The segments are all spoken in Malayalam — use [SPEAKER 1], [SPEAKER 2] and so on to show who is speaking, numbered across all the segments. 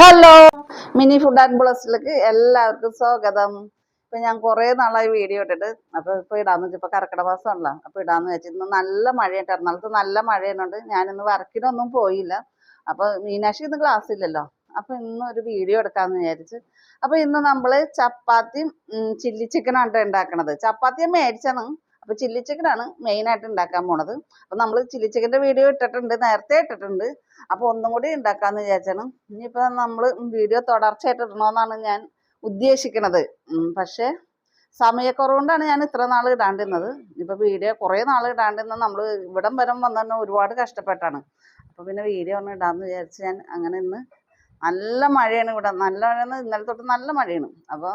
[SPEAKER 1] ഹലോ, മിനി ഫുഡ് ആൻഡ് ബ്ലസ്സിലേക്ക് എല്ലാവർക്കും സ്വാഗതം. ഇപ്പൊ ഞാൻ കുറെ നാളായി വീഡിയോ ഇട്ടിട്ട്, അപ്പൊ ഇപ്പൊ ഇടാന്ന് വെച്ചാൽ ഇപ്പൊ കർക്കിടക മാസമാണല്ലോ, അപ്പൊ ഇടാന്ന് വെച്ചാൽ ഇന്ന് നല്ല മഴയുണ്ട്. എറണാകുളത്ത് നല്ല മഴയുണ്ട്. ഞാനിന്ന് വർക്കിനൊന്നും പോയില്ല. അപ്പൊ മീനാക്ഷി ഇന്ന് ക്ലാസ് ഇല്ലല്ലോ, അപ്പൊ ഇന്ന് ഒരു വീഡിയോ എടുക്കാന്ന് വിചാരിച്ച്. അപ്പൊ ഇന്ന് നമ്മള് ചപ്പാത്തിയും ചില്ലി ചിക്കനാണ് ഉണ്ടാക്കണത്. ചപ്പാത്തി മേടിച്ചാണ്, അപ്പൊ ചില്ലി ചിക്കനാണ് മെയിൻ ആയിട്ട് ഉണ്ടാക്കാൻ പോണത്. അപ്പൊ നമ്മള് ചില്ലി ചിക്കന്റെ വീഡിയോ ഇട്ടിട്ടുണ്ട്, നേരത്തെ ഇട്ടിട്ടുണ്ട്. അപ്പൊ ഒന്നും കൂടി ഉണ്ടാക്കാന്ന് വിചാരിച്ചാണ്. ഇനിയിപ്പോ നമ്മള് വീഡിയോ തുടർച്ചയായിട്ട് ഇടണമെന്നാണ് ഞാൻ ഉദ്ദേശിക്കുന്നത്. പക്ഷെ സമയക്കുറവുകൊണ്ടാണ് ഞാൻ ഇത്ര നാൾ ഇടാണ്ടിരുന്നത്. ഇപ്പൊ വീഡിയോ കുറെ നാൾ ഇടാണ്ടിരുന്നത് നമ്മൾ ഇവിടം വരെ വന്നെ ഒരുപാട് കഷ്ടപ്പെട്ടാണ്. അപ്പൊ പിന്നെ വീഡിയോ ഒന്ന് ഇടാന്ന് വിചാരിച്ച് ഞാൻ അങ്ങനെ ഇന്ന് നല്ല മഴയാണ് ഇവിടെ. നല്ല മഴയെന്ന് ഇന്നലെ തൊട്ട് നല്ല മഴയാണ്. അപ്പോൾ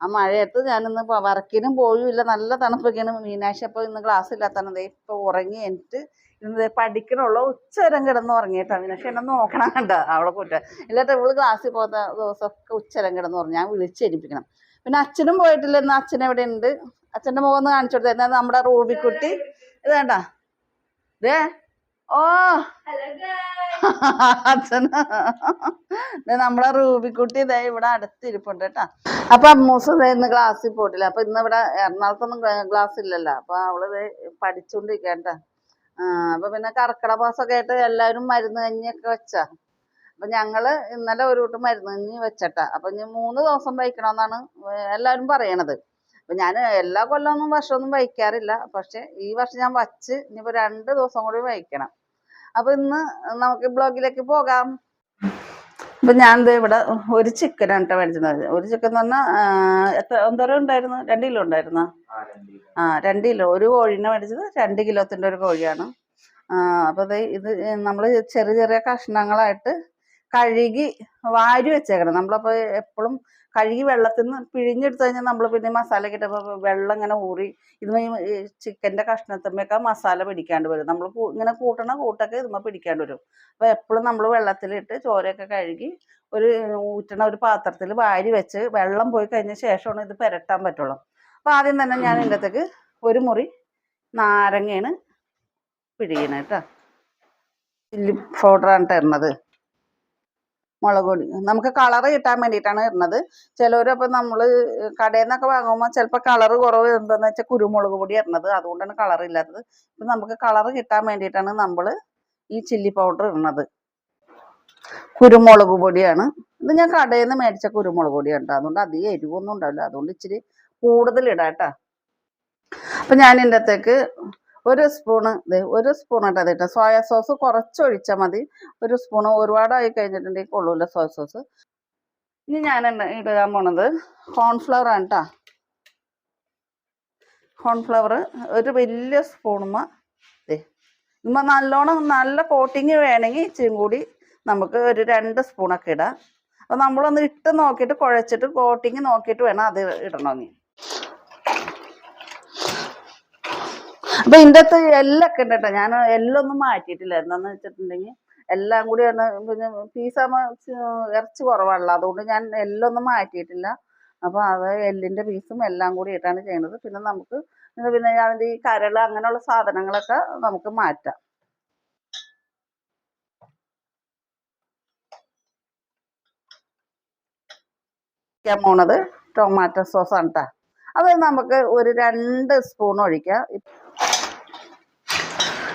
[SPEAKER 1] ആ മഴയത്ത് ഞാനിന്ന് വർക്കിനും പോയില്ല. നല്ല തണുപ്പൊക്കെയാണ്. മീനാക്ഷി അപ്പോൾ ഇന്ന് ക്ലാസ് ഇല്ലാത്തത് ഇപ്പോൾ ഉറങ്ങി എനിക്ക് ഇന്ന് പഠിക്കണുള്ളൂ. ഉച്ചവരം കിടന്ന് ഉറങ്ങിയിട്ടാണ്. മീനാക്ഷി എന്നെ നോക്കണം കണ്ട അവളെ കൂട്ടുക. ഇല്ലാത്ത ഇവള് ക്ലാസ്സിൽ പോകുന്ന ദിവസമൊക്കെ ഉച്ചവരം കിടന്ന് ഉറങ്ങി. ഞാൻ വിളിച്ചെരിപ്പിക്കണം. പിന്നെ അച്ഛനും പോയിട്ടില്ല. ഇന്ന് അച്ഛൻ എവിടെ ഉണ്ട്? അച്ഛൻ്റെ മുഖം ഒന്ന് കാണിച്ചു കൊടുത്തത്. എന്നാ നമ്മുടെ റൂബിക്കുട്ടി ഇത് വേണ്ട ഇതേ ഓ അച്ഛന നമ്മളെ റൂബിക്കുട്ടി ഇതേ ഇവിടെ അടുത്തിരിപ്പുണ്ട് കേട്ടാ. അപ്പൊ അമ്മൂസ് ഇന്ന് ക്ലാസ്സിൽ പോയിട്ടില്ല. അപ്പൊ ഇന്ന് ഇവിടെ എറണാകുളത്തൊന്നും ക്ലാസ് ഇല്ലല്ലോ. അപ്പൊ അവള് പഠിച്ചോണ്ടിരിക്കണ്ട. അപ്പൊ പിന്നെ കർക്കിടക മാസമൊക്കെ ആയിട്ട് എല്ലാവരും മരുന്ന് കഞ്ഞിയൊക്കെ വെച്ചാ. അപ്പൊ ഞങ്ങള് ഇന്നലെ ഒരു കൂട്ടം മരുന്ന് കഞ്ഞി വെച്ചട്ടാ. അപ്പൊ ഇനി 3 ദിവസം വയ്ക്കണമെന്നാണ് എല്ലാവരും പറയണത്. അപ്പൊ ഞാൻ എല്ലാ കൊല്ലമൊന്നും വർഷമൊന്നും വയ്ക്കാറില്ല. പക്ഷെ ഈ വർഷം ഞാൻ വച്ച് ഇനിയിപ്പോ 2 ദിവസം കൂടി വയ്ക്കണം. അപ്പൊ ഇന്ന് നമുക്ക് ബ്ലോഗിലേക്ക് പോകാം. അപ്പൊ ഞാൻ ഇവിടെ ഒരു ചിക്കനാണ് കേട്ടോ മേടിച്ചത്. ഒരു ചിക്കൻ എന്ന് പറഞ്ഞാൽ എന്തോരം ഉണ്ടായിരുന്നു? 2 കിലോ ഉണ്ടായിരുന്നോ? 2 കിലോ. ഒരു കോഴീനെ മേടിച്ചത് 2 കിലോത്തിന്റെ ഒരു കോഴിയാണ്. അപ്പൊ ഇത് നമ്മൾ ചെറിയ ചെറിയ കഷ്ണങ്ങളായിട്ട് കഴുകി വാരി വെച്ചേക്കണം. നമ്മളപ്പോ എപ്പോഴും കഴുകി വെള്ളത്തിൽ നിന്ന് പിഴിഞ്ഞെടുത്ത് കഴിഞ്ഞാൽ നമ്മൾ പിന്നെ മസാല കിട്ടുമ്പോൾ വെള്ളം ഇങ്ങനെ ഊറി ഇതുമേ ചിക്കൻ്റെ കഷ്ണത്തുമ്മയൊക്കെ മസാല പിടിക്കാണ്ട് വരും. നമ്മൾ ഇങ്ങനെ കൂട്ടണ കൂട്ടൊക്കെ ഇതുമ്മ പിടിക്കാണ്ട് വരും. അപ്പോൾ എപ്പോഴും നമ്മൾ വെള്ളത്തിലിട്ട് ചോരയൊക്കെ കഴുകി ഊറ്റണ ഒരു പാത്രത്തിൽ വാരി വെച്ച് വെള്ളം പോയി കഴിഞ്ഞ ശേഷമാണ് ഇത് പുരട്ടാൻ പറ്റുള്ളൂ. അപ്പോൾ ആദ്യം തന്നെ ഞാൻ ഇതിൻ്റെ അകത്തേക്ക് ഒരു മുറി നാരങ്ങയാണ് പിഴിയണം കേട്ടോ. ചില്ലി പൗഡറാണ് ഇടുന്നത്. മുളക് പൊടി നമുക്ക് കളറ് കിട്ടാൻ വേണ്ടിയിട്ടാണ് ഇടുന്നത്. ചിലവരപ്പോൾ നമ്മൾ കടയിൽ നിന്നൊക്കെ വാങ്ങുമ്പോൾ ചിലപ്പോൾ കളറ് കുറവ് എന്താണെന്ന് വെച്ചാൽ കുരുമുളക് പൊടി ഇടുന്നത്. അതുകൊണ്ടാണ് കളർ ഇല്ലാത്തത്. ഇപ്പം നമുക്ക് കളറ് കിട്ടാൻ വേണ്ടിയിട്ടാണ് നമ്മൾ ഈ ചില്ലി പൗഡർ ഇടുന്നത്. കുരുമുളക് പൊടിയാണ് ഇത്. ഞാൻ കടയിൽ നിന്ന് മേടിച്ച കുരുമുളക് പൊടിയാണ് കേട്ടോ. അതുകൊണ്ട് അധികം എരിവൊന്നും ഉണ്ടാവില്ല. അതുകൊണ്ട് ഇച്ചിരി കൂടുതൽ ഇടാം കേട്ടോ. അപ്പം ഞാൻ ഇതിൻ്റെ അകത്തേക്ക് ഒരു സ്പൂണ് ഇട്ട് അതിട്ട് സോയ സോസ് കുറച്ചൊഴിച്ചാൽ മതി. ഒരു സ്പൂണ് ഒരുപാടായി കഴിഞ്ഞിട്ടുണ്ടെങ്കിൽ കൊള്ളൂല സോയ സോസ്. ഇനി ഞാൻ ഇടാൻ പോണത് കോൺഫ്ലവർ ആണ് കേട്ടോ. കോൺഫ്ലവർ ഒരു വലിയ സ്പൂണുമ്മ നല്ലോണം നല്ല കോട്ടിങ് വേണമെങ്കിൽ ഇച്ചിരി കൂടി നമുക്ക് ഒരു 2 സ്പൂണൊക്കെ ഇടാം. അപ്പോൾ നമ്മളൊന്ന് ഇട്ട് നോക്കിയിട്ട് കുഴച്ചിട്ട് കോട്ടിങ് നോക്കിയിട്ട് വേണം അത് ഇടണമെങ്കിൽ. അപ്പൊ ഇതിൻ്റെ അകത്ത് എല്ലൊക്കെ ഉണ്ട് കേട്ടോ. ഞാൻ എല്ലൊന്നും മാറ്റിയിട്ടില്ല. എന്താന്ന് വെച്ചിട്ടുണ്ടെങ്കിൽ എല്ലാം കൂടി പിന്നെ ഇറച്ചി കുറവാണല്ലോ. അതുകൊണ്ട് ഞാൻ എല്ലൊന്നും മാറ്റിയിട്ടില്ല. അപ്പൊ അത് എല്ലിന്റെ പീസും എല്ലാം കൂടി ഇട്ടാണ് ചെയ്യുന്നത്. പിന്നെ നമുക്ക് പിന്നെ അതിൻ്റെ ഈ കരള് അങ്ങനെയുള്ള സാധനങ്ങളൊക്കെ നമുക്ക് മാറ്റാം. പോണത് ടൊമാറ്റോ സോസാണ് കേട്ടോ. അത് നമുക്ക് ഒരു 2 സ്പൂൺ ഒഴിക്കാം.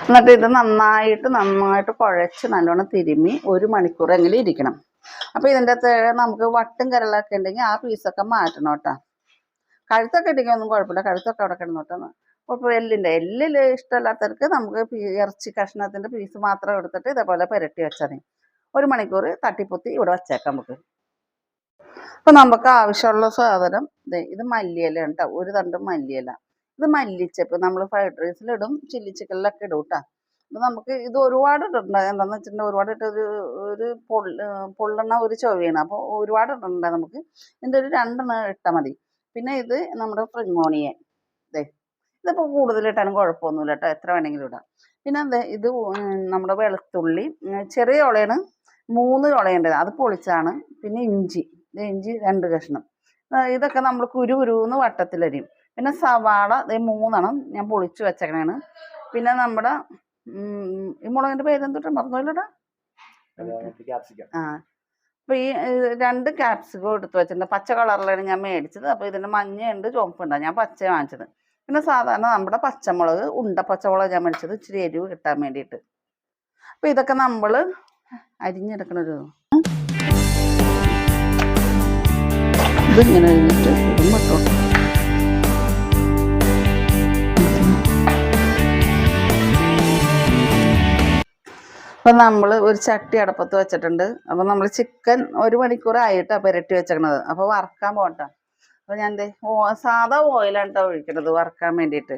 [SPEAKER 1] എന്നിട്ട് ഇത് നന്നായിട്ട് കുഴച്ച് നല്ലോണം തിരുമ്മി 1 മണിക്കൂറെങ്കിലും ഇരിക്കണം. അപ്പോൾ ഇതിൻ്റെ അകത്ത് നമുക്ക് വട്ടും കരളൊക്കെ ഉണ്ടെങ്കിൽ ആ പീസൊക്കെ മാറ്റണം കേട്ടോ. കഴുത്തൊക്കെ ഇട്ടിങ്ങനെ ഒന്നും കുഴപ്പമില്ല. കഴുത്തൊക്കെ അവിടെ കിടന്നോട്ടെ. അപ്പോൾ എല്ലിൽ ഇഷ്ടമല്ലാത്തവർക്ക് നമുക്ക് ഇറച്ചി കഷ്ണത്തിൻ്റെ പീസ് മാത്രം എടുത്തിട്ട് ഇതേപോലെ പുരട്ടി വെച്ചാൽ 1 മണിക്കൂർ തട്ടിപ്പൊത്തി ഇവിടെ വച്ചേക്കാം നമുക്ക്. അപ്പോൾ നമുക്ക് ആവശ്യമുള്ള സാധനം ഇത് മല്ലിയില കേട്ടോ. ഒരു തണ്ട് മല്ലിയില. ഇത് മല്ലിച്ചപ്പ് നമ്മൾ ഫ്രൈഡ് റൈസിലിടും, ചില്ലി ചിക്കനിലൊക്കെ ഇടും കേട്ടോ. അപ്പം നമുക്ക് ഇത് ഒരുപാട് ഇടണ്ട. എന്താണെന്ന് വെച്ചിട്ടുണ്ടെങ്കിൽ ഒരുപാട് ഇട്ട് ഒരു പൊള്ളണ ഒരു ചൊവ്വയാണ്. അപ്പോൾ ഒരുപാട് ഇടണ്ട. നമുക്ക് ഇതിൻ്റെ ഒരു 2 ഇട്ടാൽ മതി. പിന്നെ ഇത് നമ്മുടെ സ്പ്രിംഗ് ഓണിയൻ ഇതിപ്പോൾ കൂടുതലിട്ടാലും കുഴപ്പമൊന്നുമില്ല കേട്ടോ. എത്ര വേണമെങ്കിലും ഇടാം. പിന്നെ ഇത് നമ്മുടെ വെളുത്തുള്ളി ചെറിയ ഉളയാണ്, 3 ഉളയുണ്ട്. അത് പൊളിച്ചാണ്. പിന്നെ ഇഞ്ചി 2 കഷ്ണം. ഇതൊക്കെ നമ്മൾ കുരുന്ന് വട്ടത്തിലരിയും. പിന്നെ സവാള 3 ഞാൻ പൊളിച്ച് വെച്ചേക്കണേണ്. പിന്നെ നമ്മുടെ ഈ മുളകിൻ്റെ പേരെന്തൊട്ട് മറന്നുപോയില്ലടാ. അപ്പോൾ ഈ 2 ക്യാപ്സിക്കം എടുത്ത് വെച്ചിട്ടുണ്ട്. പച്ച കളറിലാണ് ഞാൻ മേടിച്ചത്. അപ്പോൾ ഇതിൻ്റെ മഞ്ഞയുണ്ട്, ചുവപ്പുണ്ട്. ഞാൻ പച്ച വാങ്ങിച്ചത്. പിന്നെ സാധാരണ നമ്മുടെ പച്ചമുളക്, ഉണ്ട പച്ചമുളക് ഞാൻ മേടിച്ചത്, ഇച്ചിരി എരിവ് കിട്ടാൻ വേണ്ടിയിട്ട്. അപ്പോൾ ഇതൊക്കെ നമ്മൾ അരിഞ്ഞെടുക്കണൊരു ഇതിങ്ങനെ കഴിഞ്ഞിട്ട് ഇടും. അപ്പം നമ്മൾ ഒരു ചട്ടി അടപ്പത്ത് വെച്ചിട്ടുണ്ട്. അപ്പം നമ്മൾ ചിക്കൻ 1 മണിക്കൂറായിട്ടാണ് പുരട്ടി വെച്ചേക്കണത്. അപ്പോൾ വറക്കാൻ പോകട്ടെ. അപ്പോൾ ഞാൻ സാധാ ഓയിലാണ് കേട്ടോ ഒഴിക്കണത് വറക്കാൻ വേണ്ടിയിട്ട്.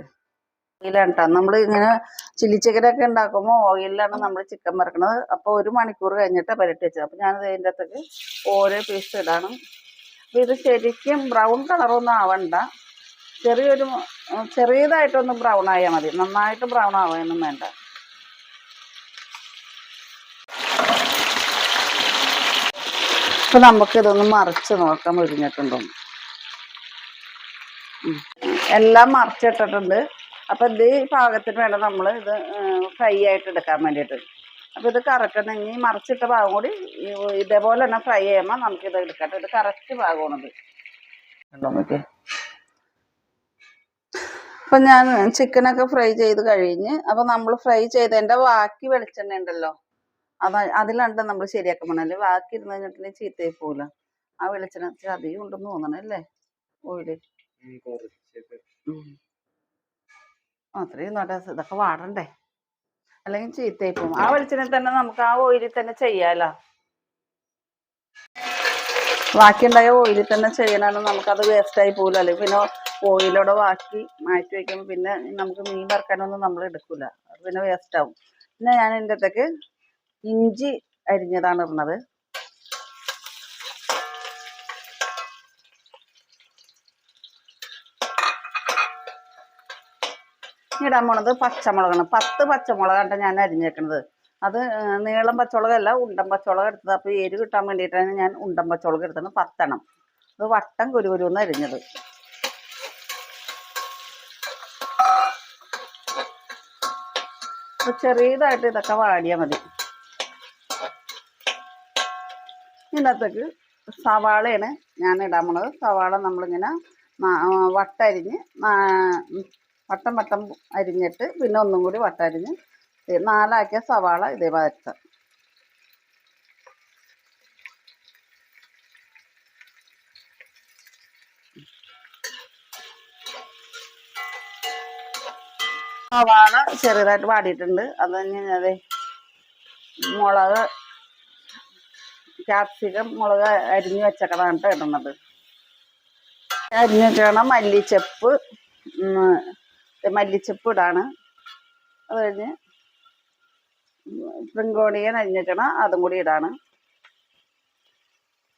[SPEAKER 1] ഓയിലാണ് കേട്ടോ. നമ്മൾ ഇങ്ങനെ ചില്ലി ചിക്കനൊക്കെ ഉണ്ടാക്കുമ്പോൾ ഓയിലാണ് നമ്മൾ ചിക്കൻ വറക്കണത്. അപ്പോൾ 1 മണിക്കൂർ കഴിഞ്ഞിട്ട് പുരട്ടി വെച്ചത്. അപ്പോൾ ഞാനത് അതിൻ്റെ അകത്തേക്ക് ഓരോ പീസ് ഇടാണ്. അപ്പോൾ ഇത് ശരിക്കും ബ്രൗൺ കളറൊന്നും ആവണ്ട, ചെറിയതായിട്ടൊന്ന് ബ്രൗൺ ആയാൽ മതി. നന്നായിട്ട് ബ്രൗൺ ആവാനൊന്നും വേണ്ട. അപ്പോൾ നമുക്കിതൊന്ന് മറിച്ച് നോക്കാം മുരിഞ്ഞിട്ടുണ്ടോ. എല്ലാം മറിച്ചിട്ടിട്ടുണ്ട്. അപ്പോൾ ഇത് പാകത്തിന് വേണം നമ്മൾ ഇത് ഫ്രൈ ആയിട്ട് എടുക്കാൻ വേണ്ടിയിട്ട്. അപ്പോൾ ഇത് കറക്റ്റ് ഇനി മറിച്ചിട്ട ഭാഗം കൂടി ഇതേപോലെ തന്നെ ഫ്രൈ ചെയ്യുമ്പോൾ നമുക്കിത് എടുക്കട്ടെ. ഇത് കറക്റ്റ് ഭാഗമാണത്. കണ്ടോ നോക്കി. അപ്പം ഞാൻ ചിക്കനൊക്കെ ഫ്രൈ ചെയ്ത് കഴിഞ്ഞ്, അപ്പോൾ നമ്മൾ ഫ്രൈ ചെയ്തതിൻ്റെ ബാക്കി വെളിച്ചെണ്ണ ഉണ്ടല്ലോ, അതിലാണ് നമ്മൾ ശരിയാക്കാൻ പോണല്ലേ. ബാക്കി ഇരുന്ന് കഴിഞ്ഞിട്ടുണ്ടെങ്കിൽ ചീത്തയായി പോകില്ല. ആ വെളിച്ചെണ്ണ അധികം ഉണ്ടെന്ന് തോന്നണല്ലേ ഓയില്. അത്രയും നോട്ടെ, ഇതൊക്കെ വാടണ്ടേ, അല്ലെങ്കിൽ ചീത്തയായി പോകും. ആ വെളിച്ചെണ്ണ തന്നെ നമുക്ക് ആ ഓയിലിൽ തന്നെ ചെയ്യാലോ. ബാക്കിയുണ്ടായ ഓയിലിൽ തന്നെ ചെയ്യണമെന്ന് നമുക്കത് വേസ്റ്റായി പോകില്ല. അല്ലെങ്കിൽ പിന്നെ ഓയിലോടെ ബാക്കി മാറ്റി വയ്ക്കുമ്പോൾ പിന്നെ നമുക്ക് മീൻ വറുക്കാനൊന്നും നമ്മൾ എടുക്കില്ല, അത് പിന്നെ വേസ്റ്റാവും. പിന്നെ ഞാൻ എൻ്റെ അടുത്തേക്ക് ഇഞ്ചി അരിഞ്ഞതാണ് ഇടുന്നത്. ഇടാൻ പോണത് പച്ചമുളകാണ്. 10 പച്ചമുളകാണ് ഞാൻ അരിഞ്ഞേക്കുന്നത്. അത് നീളം പച്ചമുളകല്ല, ഉണ്ടൻ പച്ചമുളക് എടുത്തത്. അപ്പോൾ എരിവ് കിട്ടാൻ വേണ്ടിയിട്ടാണ് ഞാൻ ഉണ്ടൻ പച്ചമുളക് എടുത്തത് 10 എണ്ണം. അത് വട്ടം കുരുകുരുന്ന് അരിഞ്ഞത്. അപ്പോൾ ചെറിയതായിട്ട് ഇതൊക്കെ വാടിയാൽ മതി. ഇതിനകത്തേക്ക് സവാളയാണ് ഞാൻ ഇടാൻ പോണത്. സവാള നമ്മളിങ്ങനെ വട്ടരിഞ്ഞ് വട്ടം അരിഞ്ഞിട്ട് പിന്നെ ഒന്നും കൂടി വട്ടരിഞ്ഞ് 4 ആക്കിയ സവാള ഇതേ വരച്ച. സവാള ചെറുതായിട്ട് വാടിയിട്ടുണ്ട്. അത് കഴിഞ്ഞ് അതെ മുളക്, ക്യാപ്സിക്കം, മുളക് അരിഞ്ഞ് വെച്ചേക്കണതാണ് ഇടുന്നത്. അരിഞ്ഞ് വെച്ചേക്കണം. മല്ലിച്ചപ്പ് ഇടാണ്. അത് കഴിഞ്ഞ് സ്പ്രിംഗ് അരിഞ്ഞിട്ടണം, അതും കൂടി ഇടാണ്.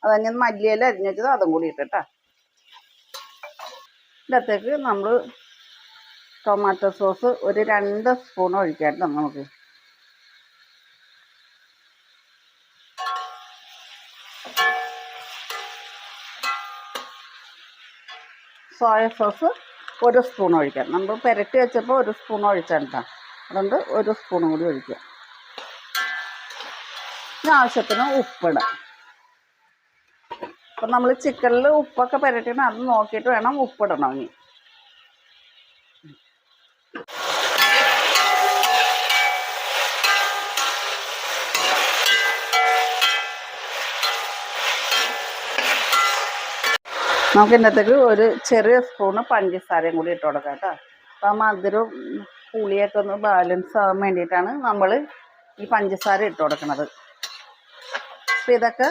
[SPEAKER 1] അത് കഴിഞ്ഞ് മല്ലിയില അരിഞ്ഞ് വെച്ചത് അതും കൂടി ഇട്ടിട്ടാ. ഇതിനകത്തേക്ക് നമ്മൾ ടൊമാറ്റോ സോസ് ഒരു 2 സ്പൂൺ ഒഴിക്കാട്ടോ. നമുക്ക് സോയ സോസ് 1 സ്പൂൺ ഒഴിക്കാം. നമ്മൾ പുരട്ടി വെച്ചപ്പോൾ 1 സ്പൂൺ ഒഴിച്ചാണ് കേട്ടോ. അതുകൊണ്ട് 1 സ്പൂണും കൂടി ഒഴിക്കുക. ആവശ്യത്തിന് ഉപ്പിടാം. അപ്പം നമ്മൾ ചിക്കനിൽ ഉപ്പൊക്കെ പുരട്ടിയിട്ട് അത് നോക്കിയിട്ട് വേണം ഉപ്പിടണമെങ്കിൽ. നമുക്ക് ഇതിനകത്തേക്ക് ഒരു ചെറിയ സ്പൂണ് പഞ്ചസാരയും കൂടി ഇട്ട് കൊടുക്കാം കേട്ടോ. അപ്പോൾ ആ മധുരവും പുളിയൊക്കെ ഒന്ന് ബാലൻസ് ആവാൻ വേണ്ടിയിട്ടാണ് നമ്മൾ ഈ പഞ്ചസാര ഇട്ട് കൊടുക്കുന്നത്. അപ്പോൾ ഇതൊക്കെ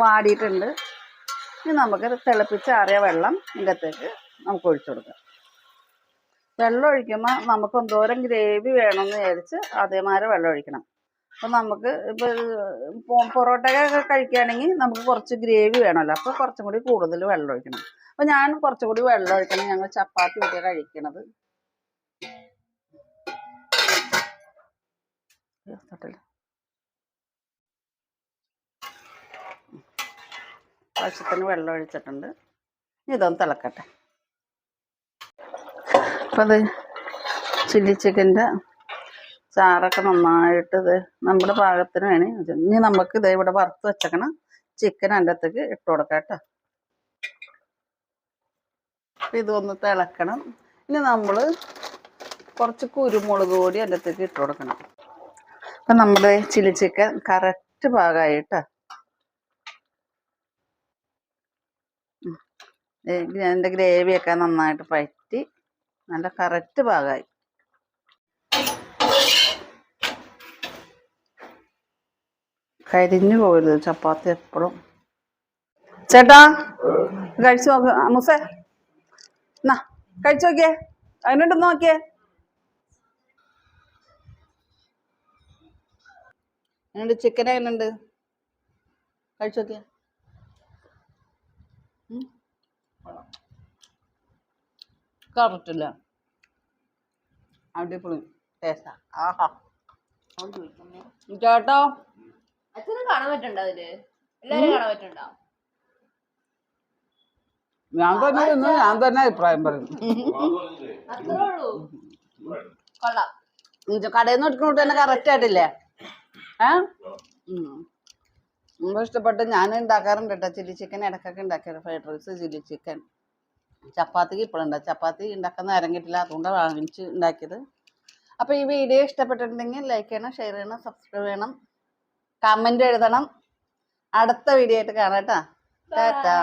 [SPEAKER 1] വാടിയിട്ടുണ്ട്. ഇനി നമുക്ക് തിളപ്പിച്ചാറിയ വെള്ളം ഇതിനകത്തേക്ക് നമുക്ക് ഒഴിച്ചു കൊടുക്കാം. വെള്ളം ഒഴിക്കുമ്പോൾ നമുക്ക് എന്തോരം ഗ്രേവി വേണമെന്ന് വിചാരിച്ച് അതേമാതിരി വെള്ളം ഒഴിക്കണം. അപ്പം നമുക്ക് ഇപ്പോൾ പൊറോട്ടയൊക്കെ കഴിക്കുകയാണെങ്കിൽ നമുക്ക് കുറച്ച് ഗ്രേവി വേണമല്ലോ, അപ്പോൾ കുറച്ചും കൂടി കൂടുതൽ വെള്ളം ഒഴിക്കണം. അപ്പോൾ ഞാൻ കുറച്ചും കൂടി വെള്ളം ഒഴിക്കണം. ഞങ്ങൾ ചപ്പാത്തി ഒക്കെ കഴിക്കണത്. ആവശ്യത്തിന് വെള്ളം ഒഴിച്ചിട്ടുണ്ട്. ഇതൊന്ന് തിളക്കട്ടെ. അപ്പം അത് ചില്ലി ചിക്കൻ്റെ ചാറൊക്കെ നന്നായിട്ട് നമ്മുടെ പാകത്തിന് വേണം. ഇനി നമുക്ക് ഇവിടെ വറുത്ത് വെച്ചേക്കണം ചിക്കൻ അതിൻ്റെ അകത്തേക്ക് ഇട്ട് കൊടുക്കാം കേട്ടോ. അപ്പം ഇതൊന്ന് തിളക്കണം. ഇനി നമ്മൾ കുറച്ച് കുരുമുളക് പൊടി അതിൻ്റെ അകത്തേക്ക് ഇട്ട് കൊടുക്കണം. അപ്പം നമ്മുടെ ചില്ലി ചിക്കൻ കറക്റ്റ് പാകമായി കേട്ടോ. എൻ്റെ ഗ്രേവിയൊക്കെ നന്നായിട്ട് പറ്റി നല്ല കറക്റ്റ് പാകമായി. കരിഞ്ഞു പോകരുത് ചപ്പാത്തി എപ്പോഴും. ചേട്ടാ കഴിച്ചു നോക്ക്. മുസേ എന്നാ കഴിച്ചു നോക്കിയേ, അതിനോട്ടൊന്ന് നോക്കിയേ. എന്നുണ്ട് ചിക്കൻ എങ്ങനെയുണ്ട്? കഴിച്ചു നോക്കിയേ. കറക്റ്റില്ല, അടിപൊളി ടേസ്റ്റാ. ആഹാ ചേട്ടോ
[SPEAKER 2] അച്ഛനും കാണാൻ പറ്റണ്ടോ? അതില് എല്ലാരും കാണാൻ പറ്റണ്ടോ?
[SPEAKER 1] ഞാൻ തന്നെ അഭിപ്രായം പറയും.
[SPEAKER 2] അത്രേ ഉള്ളൂ. കൊള്ളാം.
[SPEAKER 1] കടയിൽ നിന്ന് എടുക്കുന്നോട്ട് തന്നെ കറക്റ്റ് ആയിട്ടില്ലേ? നമ്മൾ ഇഷ്ടപ്പെട്ട് ഞാൻ ഉണ്ടാക്കാറുണ്ട് കേട്ടോ. ചില്ലി ചിക്കൻ ഇടയ്ക്കൊക്കെ ഉണ്ടാക്കിയത്. Fried rice, chilli chicken. ചപ്പാത്തിക്ക് ഇപ്പോഴുണ്ട്. ചപ്പാത്തി ഉണ്ടാക്കുന്ന നേരം കിട്ടില്ല, അതുകൊണ്ടാണ് വാങ്ങിച്ച് ഉണ്ടാക്കിയത്. അപ്പോൾ ഈ വീഡിയോ ഇഷ്ടപ്പെട്ടിട്ടുണ്ടെങ്കിൽ ലൈക്ക് ചെയ്യണം, ഷെയർ ചെയ്യണം, സബ്സ്ക്രൈബ് ചെയ്യണം, കമൻറ്റ് എഴുതണം. അടുത്ത വീഡിയോ ആയിട്ട് കാണാം കേട്ടോ. ടാറ്റാ.